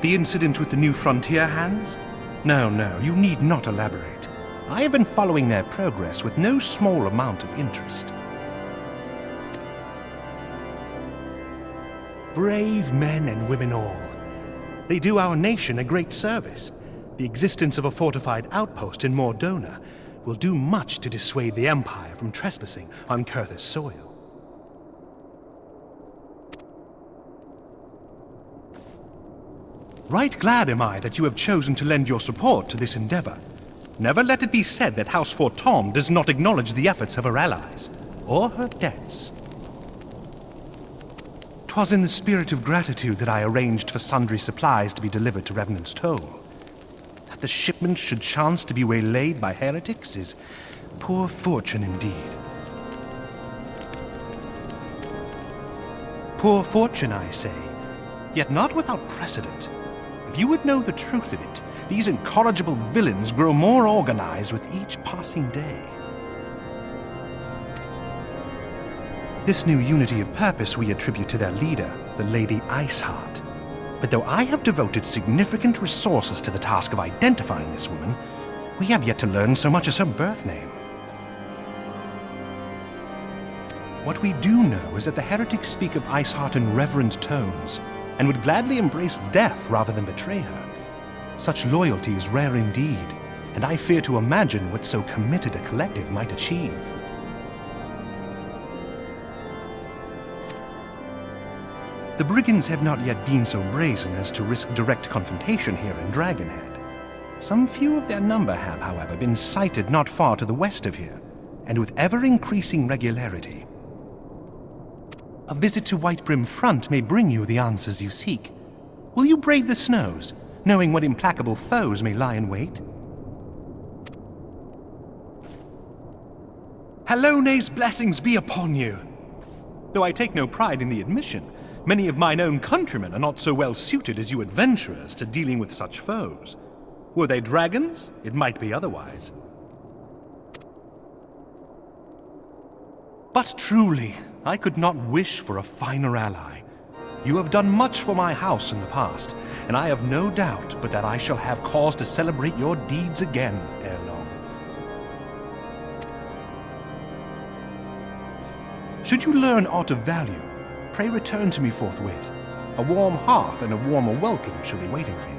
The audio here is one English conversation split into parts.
The incident with the New Frontier hands? No, you need not elaborate. I have been following their progress with no small amount of interest. Brave men and women all. They do our nation a great service. The existence of a fortified outpost in Mordona will do much to dissuade the Empire from trespassing on Kurth's soil. Right glad am I that you have chosen to lend your support to this endeavor. Never let it be said that House Forton does not acknowledge the efforts of her allies, or her debts. 'Twas in the spirit of gratitude that I arranged for sundry supplies to be delivered to Revenant's Toll. That the shipment should chance to be waylaid by heretics is poor fortune indeed. Poor fortune, I say, yet not without precedent. If you would know the truth of it, these incorrigible villains grow more organized with each passing day. This new unity of purpose we attribute to their leader, the Lady Iceheart. But though I have devoted significant resources to the task of identifying this woman, we have yet to learn so much as her birth name. What we do know is that the heretics speak of Iceheart in reverent tones, and would gladly embrace death rather than betray her. Such loyalty is rare indeed, and I fear to imagine what so committed a collective might achieve. The brigands have not yet been so brazen as to risk direct confrontation here in Dragonhead. Some few of their number have, however, been sighted not far to the west of here, and with ever-increasing regularity. A visit to Whitebrim Front may bring you the answers you seek. Will you brave the snows, knowing what implacable foes may lie in wait? Hallone's blessings be upon you! Though I take no pride in the admission, many of mine own countrymen are not so well suited as you adventurers to dealing with such foes. Were they dragons, it might be otherwise. But truly, I could not wish for a finer ally. You have done much for my house in the past, and I have no doubt but that I shall have cause to celebrate your deeds again ere long. Should you learn aught of value, pray return to me forthwith. A warm hearth and a warmer welcome shall be waiting for you.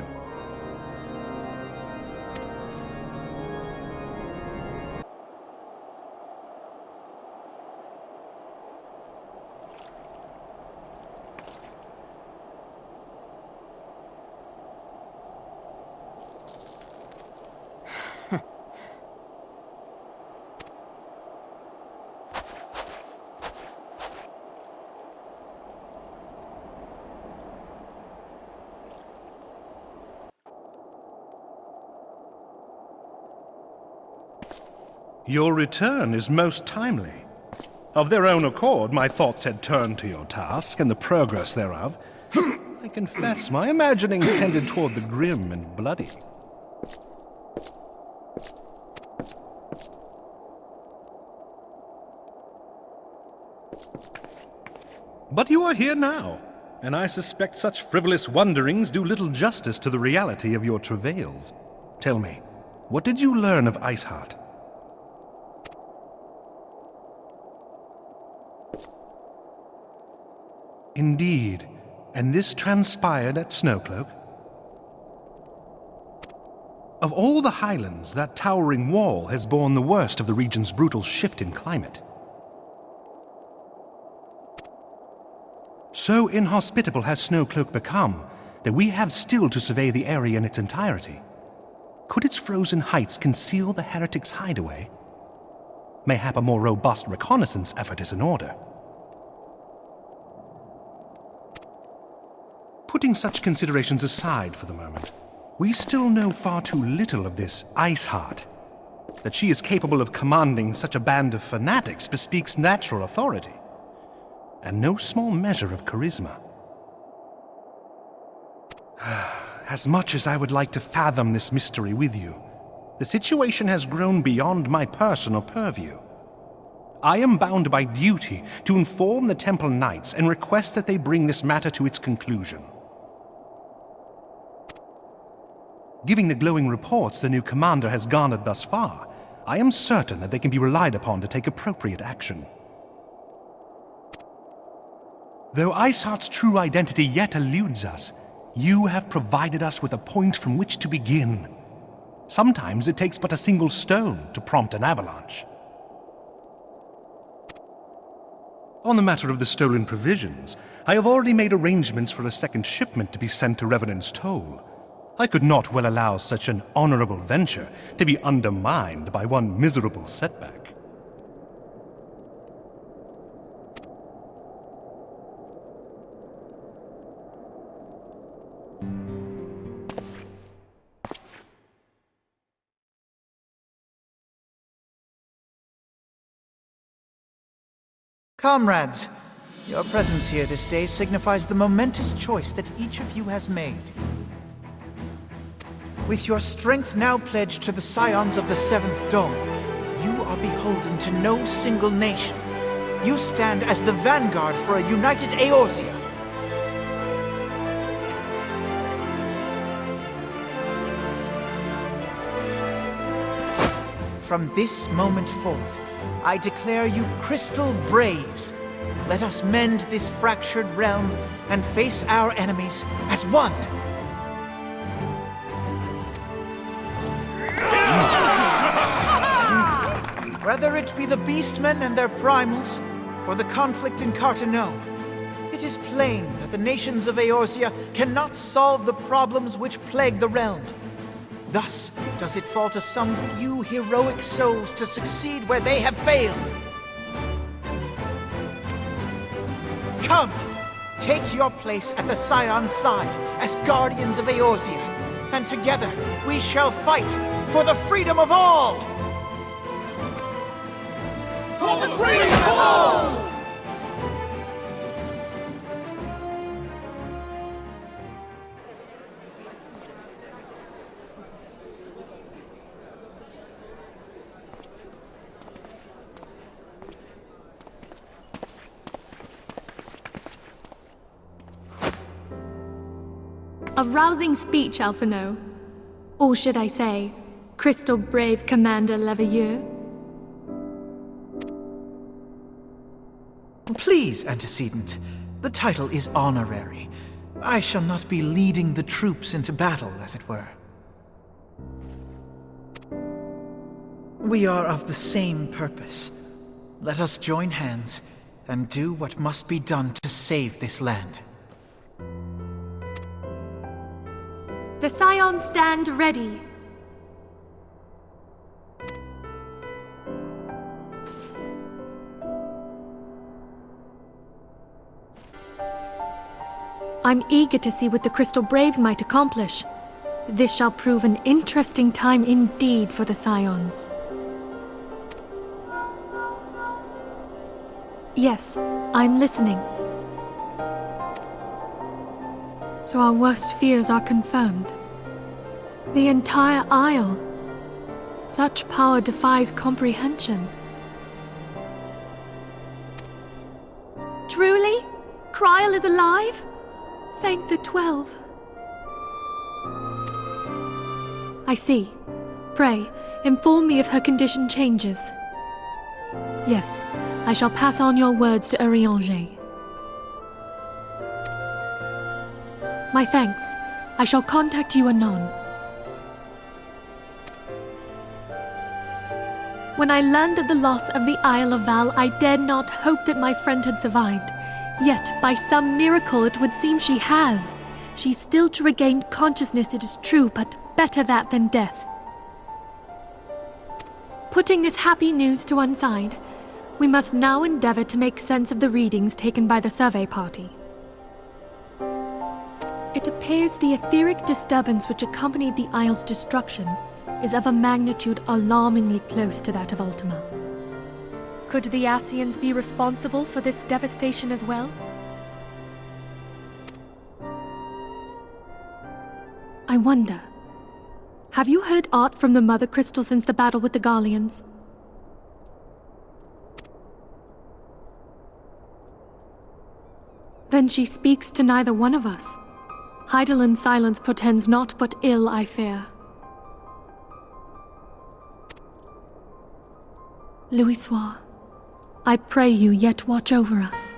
Your return is most timely. Of their own accord, my thoughts had turned to your task and the progress thereof. I confess my imaginings tended toward the grim and bloody. But you are here now, and I suspect such frivolous wonderings do little justice to the reality of your travails. Tell me, what did you learn of Iceheart? Indeed, and this transpired at Snowcloak? Of all the highlands, that towering wall has borne the worst of the region's brutal shift in climate. So inhospitable has Snowcloak become that we have still to survey the area in its entirety. Could its frozen heights conceal the heretics' hideaway? Mayhap a more robust reconnaissance effort is in order. Putting such considerations aside for the moment, we still know far too little of this Iceheart. That she is capable of commanding such a band of fanatics bespeaks natural authority, and no small measure of charisma. As much as I would like to fathom this mystery with you, the situation has grown beyond my personal purview. I am bound by duty to inform the Temple Knights and request that they bring this matter to its conclusion. Giving the glowing reports the new commander has garnered thus far, I am certain that they can be relied upon to take appropriate action. Though Iceheart's true identity yet eludes us, you have provided us with a point from which to begin. Sometimes it takes but a single stone to prompt an avalanche. On the matter of the stolen provisions, I have already made arrangements for a second shipment to be sent to Revenant's Toll. I could not well allow such an honorable venture to be undermined by one miserable setback. Comrades, your presence here this day signifies the momentous choice that each of you has made. With your strength now pledged to the Scions of the Seventh Dawn, you are beholden to no single nation. You stand as the vanguard for a united Eorzea. From this moment forth, I declare you Crystal Braves. Let us mend this fractured realm and face our enemies as one. Whether it be the Beastmen and their Primals, or the conflict in Carteneau, it is plain that the nations of Eorzea cannot solve the problems which plague the realm. Thus does it fall to some few heroic souls to succeed where they have failed. Come, take your place at the Scion's side as guardians of Eorzea, and together we shall fight for the freedom of all! For the freedom of all! A rousing speech, Alphino. Or should I say, Crystal Brave Commander Leveilleur? Please, Antecedent. The title is honorary. I shall not be leading the troops into battle, as it were. We are of the same purpose. Let us join hands and do what must be done to save this land. The Scions stand ready. I'm eager to see what the Crystal Braves might accomplish. This shall prove an interesting time indeed for the Scions. Yes, I'm listening. So our worst fears are confirmed. The entire Isle. Such power defies comprehension. Truly? Kryal is alive? Thank the 12. I see. Pray, inform me if her condition changes. Yes, I shall pass on your words to Urianger. My thanks. I shall contact you anon. When I learned of the loss of the Isle of Val, I dared not hope that my friend had survived. Yet, by some miracle, it would seem she has. She's still to regain consciousness, it is true, but better that than death. Putting this happy news to one side, we must now endeavor to make sense of the readings taken by the survey party. It appears the etheric disturbance which accompanied the Isle's destruction is of a magnitude alarmingly close to that of Ultima. Could the Ascians be responsible for this devastation as well? I wonder, have you heard aught from the Mother Crystal since the battle with the Garleans? Then she speaks to neither one of us. Heidelin silence portends naught but ill, I fear. Louisoix, I pray you yet watch over us.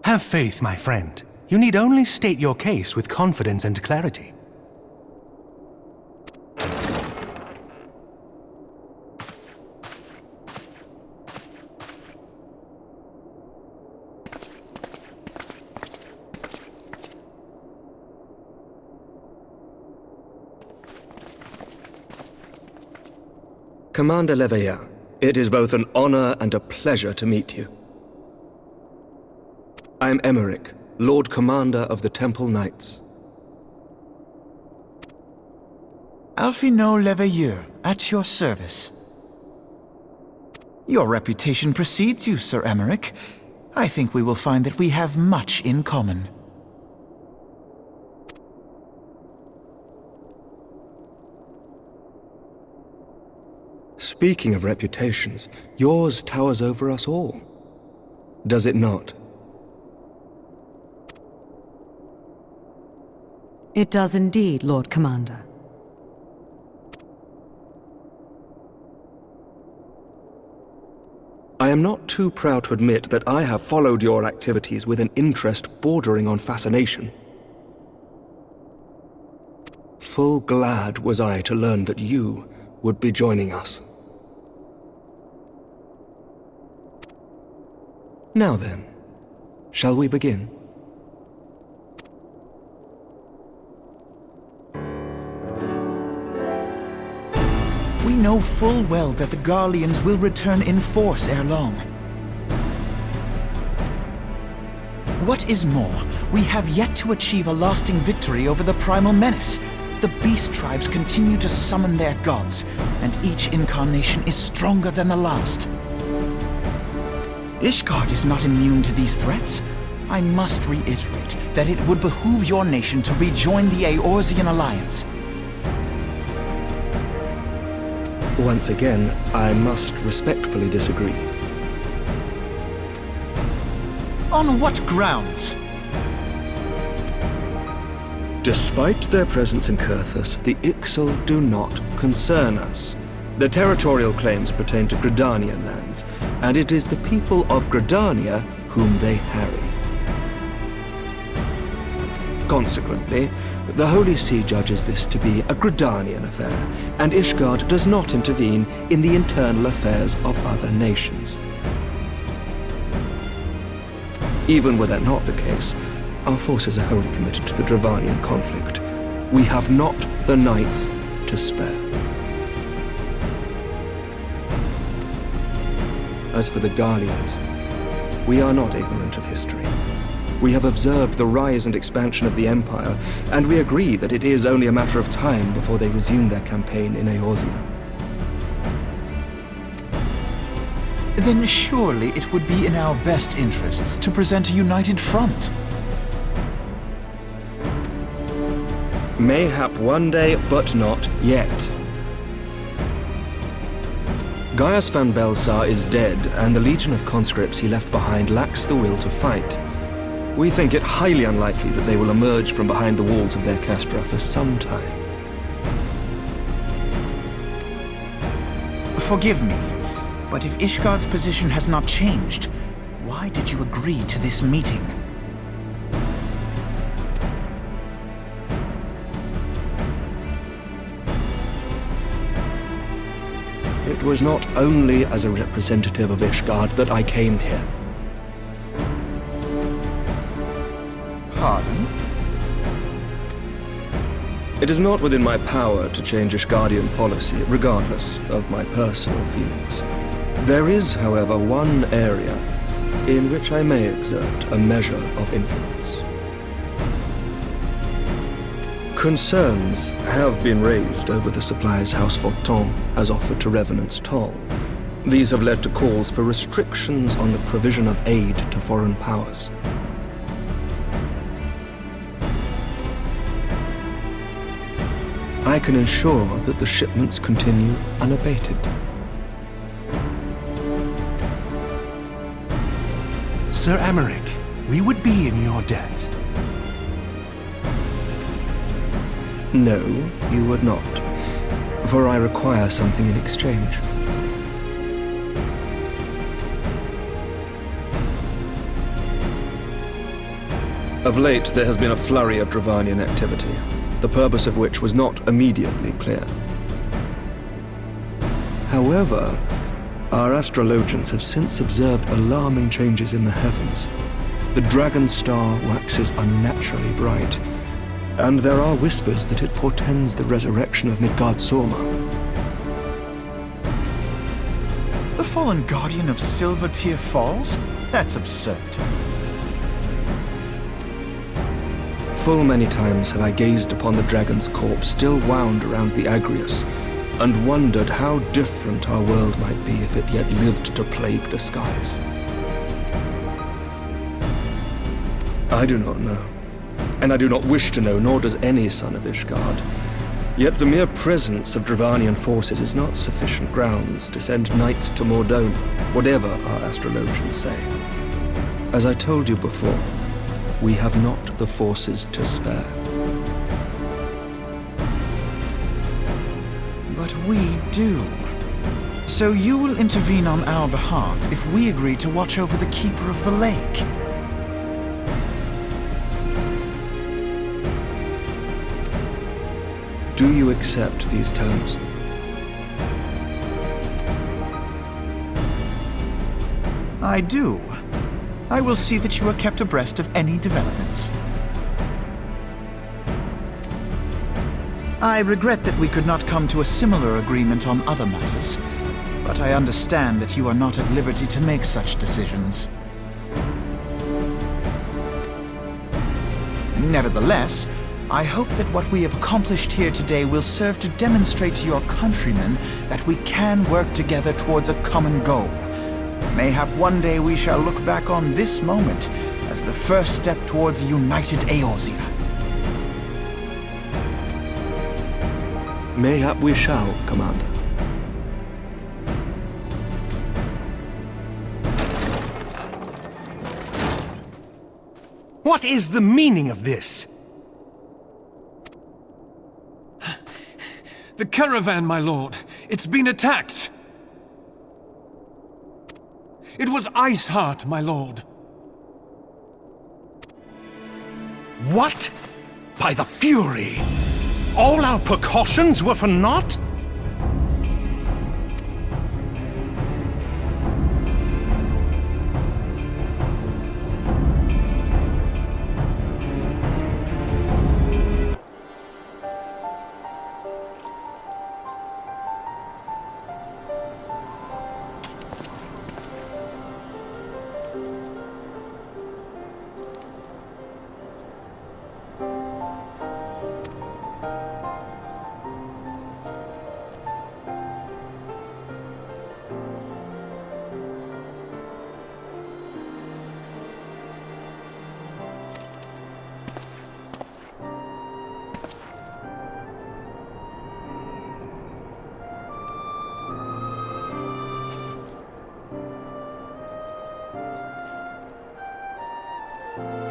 Have faith, my friend. You need only state your case with confidence and clarity. Commander Leveilleur, it is both an honor and a pleasure to meet you. I am Emmerich, Lord Commander of the Temple Knights. Alphino Leveilleur, at your service. Your reputation precedes you, Sir Emmerich. I think we will find that we have much in common. Speaking of reputations, yours towers over us all. Does it not? It does indeed, Lord Commander. I am not too proud to admit that I have followed your activities with an interest bordering on fascination. Full glad was I to learn that you would be joining us. Now then, shall we begin? We know full well that the Garleans will return in force ere long. What is more, we have yet to achieve a lasting victory over the Primal menace. The beast tribes continue to summon their gods, and each incarnation is stronger than the last. Ishgard is not immune to these threats. I must reiterate that it would behoove your nation to rejoin the Eorzean alliance. Once again, I must respectfully disagree. On what grounds? Despite their presence in Kurthus, the Ixal do not concern us. Their territorial claims pertain to Gridanian lands, and it is the people of Gridania whom they harry. Consequently, the Holy See judges this to be a Gridanian affair, and Ishgard does not intervene in the internal affairs of other nations. Even were that not the case, our forces are wholly committed to the Dravanian conflict. We have not the knights to spare. As for the Garleans, we are not ignorant of history. We have observed the rise and expansion of the Empire, and we agree that it is only a matter of time before they resume their campaign in Eorzea. Then surely it would be in our best interests to present a united front. Mayhap one day, but not yet. Gaius van Belsar is dead, and the legion of conscripts he left behind lacks the will to fight. We think it highly unlikely that they will emerge from behind the walls of their castra for some time. Forgive me, but if Ishgard's position has not changed, why did you agree to this meeting? It was not only as a representative of Ishgard that I came here. Pardon? It is not within my power to change Ishgardian policy, regardless of my personal feelings. There is, however, one area in which I may exert a measure of influence. Concerns have been raised over the supplies House Fortin has offered to Revenant's Toll. These have led to calls for restrictions on the provision of aid to foreign powers. I can ensure that the shipments continue unabated. Sir Emmerich, we would be in your debt. No, you would not, for I require something in exchange. Of late, there has been a flurry of Dravanian activity, the purpose of which was not immediately clear. However, our astrologians have since observed alarming changes in the heavens. The dragon star waxes unnaturally bright, and there are whispers that it portends the resurrection of Midgard-Sorma. The fallen guardian of Silvertear Falls? That's absurd. Full many times have I gazed upon the dragon's corpse still wound around the Agrius, and wondered how different our world might be if it yet lived to plague the skies. I do not know, and I do not wish to know, nor does any son of Ishgard. Yet the mere presence of Dravanian forces is not sufficient grounds to send knights to Mordona, whatever our astrologians say. As I told you before, we have not the forces to spare. But we do. So you will intervene on our behalf if we agree to watch over the Keeper of the Lake. Do you accept these terms? I do. I will see that you are kept abreast of any developments. I regret that we could not come to a similar agreement on other matters, but I understand that you are not at liberty to make such decisions. Nevertheless, I hope that what we have accomplished here today will serve to demonstrate to your countrymen that we can work together towards a common goal. Mayhap one day we shall look back on this moment as the first step towards a united Eorzea. Mayhap we shall, Commander. What is the meaning of this? The caravan, my lord. It's been attacked. It was Iceheart, my lord. What? By the Fury! All our precautions were for naught? you